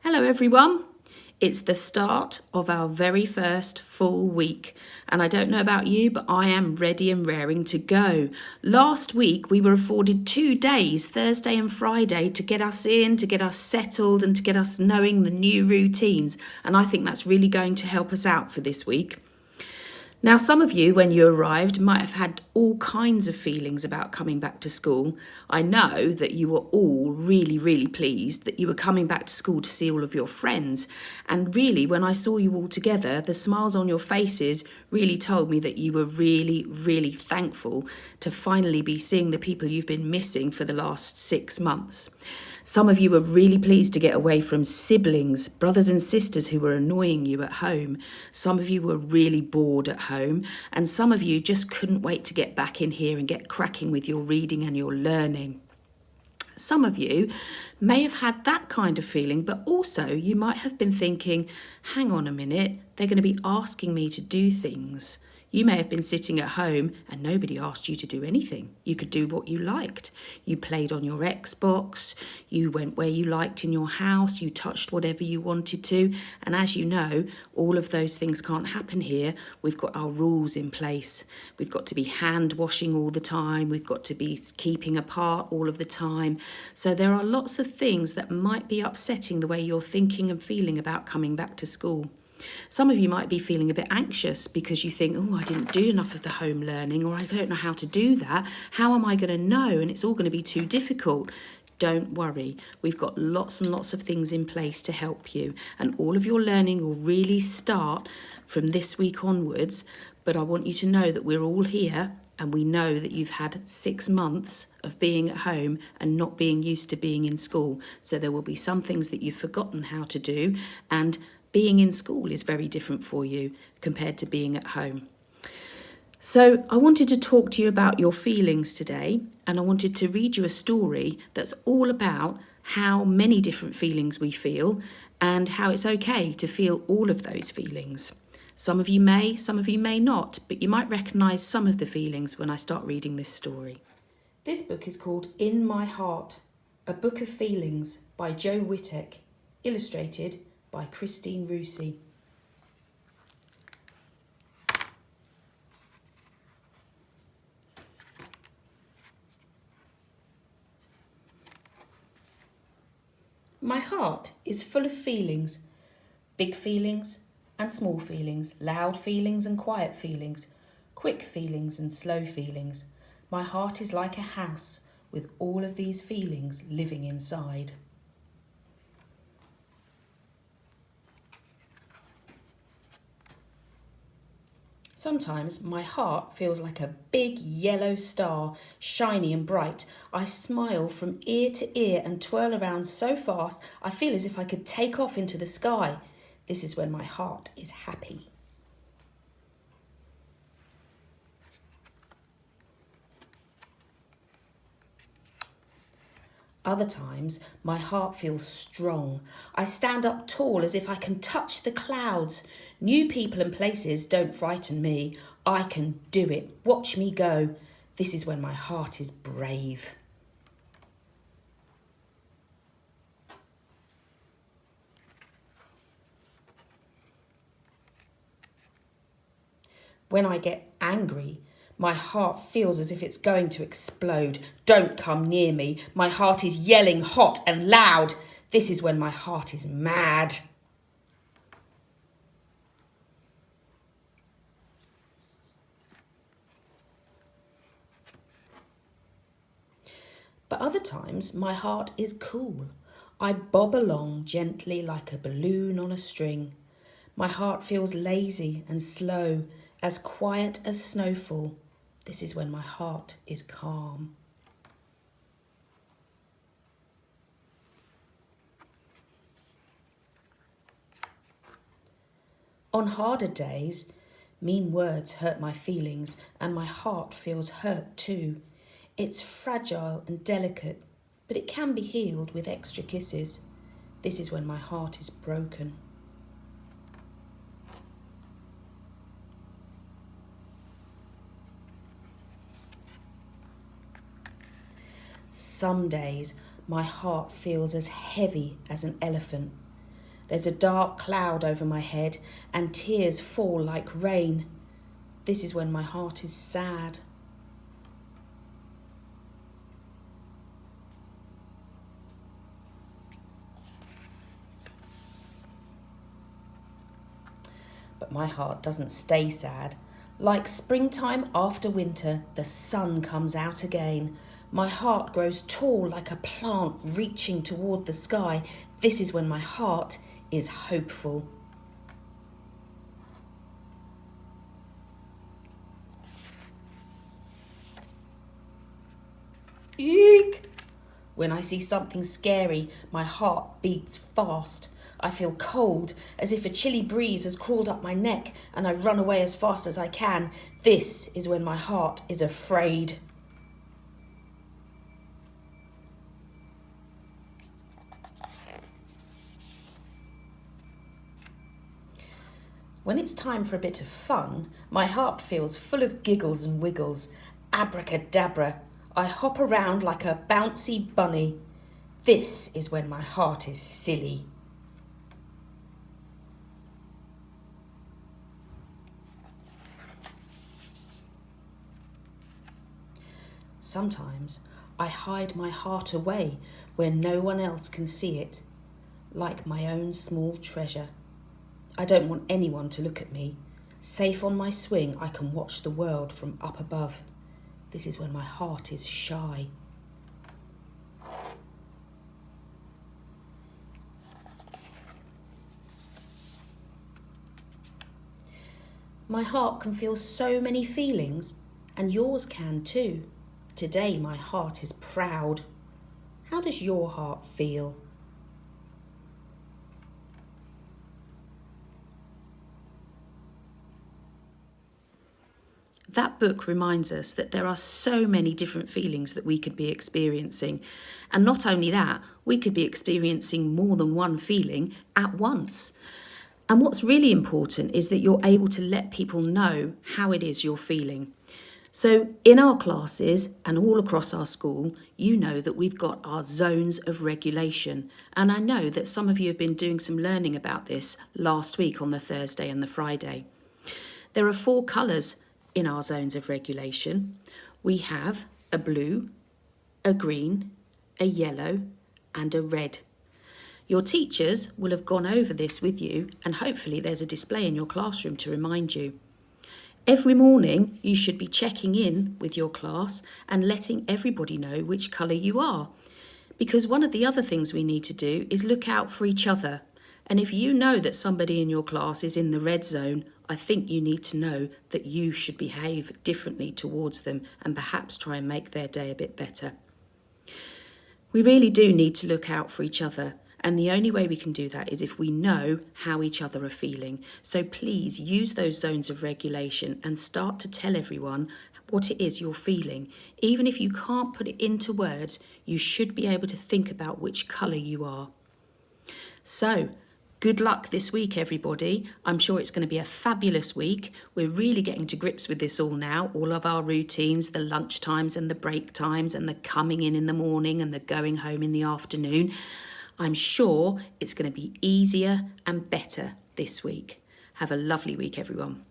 Hello everyone. It's the start of our very first full week, and I don't know about you, but I am ready and raring to go. Last week we were afforded 2 days, Thursday and Friday, to get us in, to get us settled and to get us knowing the new routines, and I think that's really going to help us out for this week. Now, some of you, when you arrived, might have had all kinds of feelings about coming back to school. I know that you were all really pleased that you were coming back to school to see all of your friends. And really, when I saw you all together, the smiles on your faces really told me that you were really thankful to finally be seeing the people you've been missing for the last 6 months. Some of you were really pleased to get away from siblings, brothers and sisters who were annoying you at home. Some of you were really bored at home, and some of you just couldn't wait to get back in here and get cracking with your reading and your learning. Some of you may have had that kind of feeling, but also you might have been thinking, hang on a minute, they're going to be asking me to do things. You may have been sitting at home and nobody asked you to do anything. You could do what you liked. You played on your Xbox, you went where you liked in your house, you touched whatever you wanted to. And as you know, all of those things can't happen here. We've got our rules in place. We've got to be hand washing all the time. We've got to be keeping apart all of the time. So there are lots of things that might be upsetting the way you're thinking and feeling about coming back to school. Some of you might be feeling a bit anxious because you think, oh, I didn't do enough of the home learning, or I don't know how to do that. How am I going to know? And it's all going to be too difficult. Don't worry. We've got lots and lots of things in place to help you. And all of your learning will really start from this week onwards. But I want you to know that we're all here, and we know that you've had 6 months of being at home and not being used to being in school. So there will be some things that you've forgotten how to do, and being in school is very different for you compared to being at home. So I wanted to talk to you about your feelings today, and I wanted to read you a story that's all about how many different feelings we feel and how it's okay to feel all of those feelings. Some of you may not, but you might recognise some of the feelings when I start reading this story. This book is called In My Heart, A Book of Feelings by Jo Whittek, illustrated by Christine Rusi. My heart is full of feelings, big feelings and small feelings, loud feelings and quiet feelings, quick feelings and slow feelings. My heart is like a house with all of these feelings living inside. Sometimes my heart feels like a big yellow star, shiny and bright. I smile from ear to ear and twirl around so fast I feel as if I could take off into the sky. This is when my heart is happy. Other times, my heart feels strong. I stand up tall as if I can touch the clouds. New people and places don't frighten me. I can do it. Watch me go. This is when my heart is brave. When I get angry, my heart feels as if it's going to explode. Don't come near me. My heart is yelling hot and loud. This is when my heart is mad. But other times, my heart is cool. I bob along gently like a balloon on a string. My heart feels lazy and slow, as quiet as snowfall. This is when my heart is calm. On harder days, mean words hurt my feelings, and my heart feels hurt too. It's fragile and delicate, but it can be healed with extra kisses. This is when my heart is broken. Some days, my heart feels as heavy as an elephant. There's a dark cloud over my head and tears fall like rain. This is when my heart is sad. But my heart doesn't stay sad. Like springtime after winter, the sun comes out again. My heart grows tall like a plant reaching toward the sky. This is when my heart is hopeful. Eek! When I see something scary, my heart beats fast. I feel cold, as if a chilly breeze has crawled up my neck, and I run away as fast as I can. This is when my heart is afraid. When it's time for a bit of fun, my heart feels full of giggles and wiggles. Abracadabra, I hop around like a bouncy bunny. This is when my heart is silly. Sometimes I hide my heart away where no one else can see it, like my own small treasure. I don't want anyone to look at me. Safe on my swing, I can watch the world from up above. This is when my heart is shy. My heart can feel so many feelings, and yours can too. Today my heart is proud. How does your heart feel? That book reminds us that there are so many different feelings that we could be experiencing. And not only that, we could be experiencing more than one feeling at once. And what's really important is that you're able to let people know how it is you're feeling. So in our classes and all across our school, you know that we've got our zones of regulation. And I know that some of you have been doing some learning about this last week on the Thursday and the Friday. There are 4 colours in our zones of regulation. We have a blue, a green, a yellow, and a red. Your teachers will have gone over this with you, and hopefully there's a display in your classroom to remind you. Every morning you should be checking in with your class and letting everybody know which colour you are. Because one of the other things we need to do is look out for each other. And if you know that somebody in your class is in the red zone, I think you need to know that you should behave differently towards them and perhaps try and make their day a bit better. We really do need to look out for each other. And the only way we can do that is if we know how each other are feeling. So please use those zones of regulation and start to tell everyone what it is you're feeling. Even if you can't put it into words, you should be able to think about which colour you are. So, good luck this week, everybody. I'm sure it's going to be a fabulous week. We're really getting to grips with this all now. All of our routines, the lunch times and the break times and the coming in the morning and the going home in the afternoon. I'm sure it's going to be easier and better this week. Have a lovely week, everyone.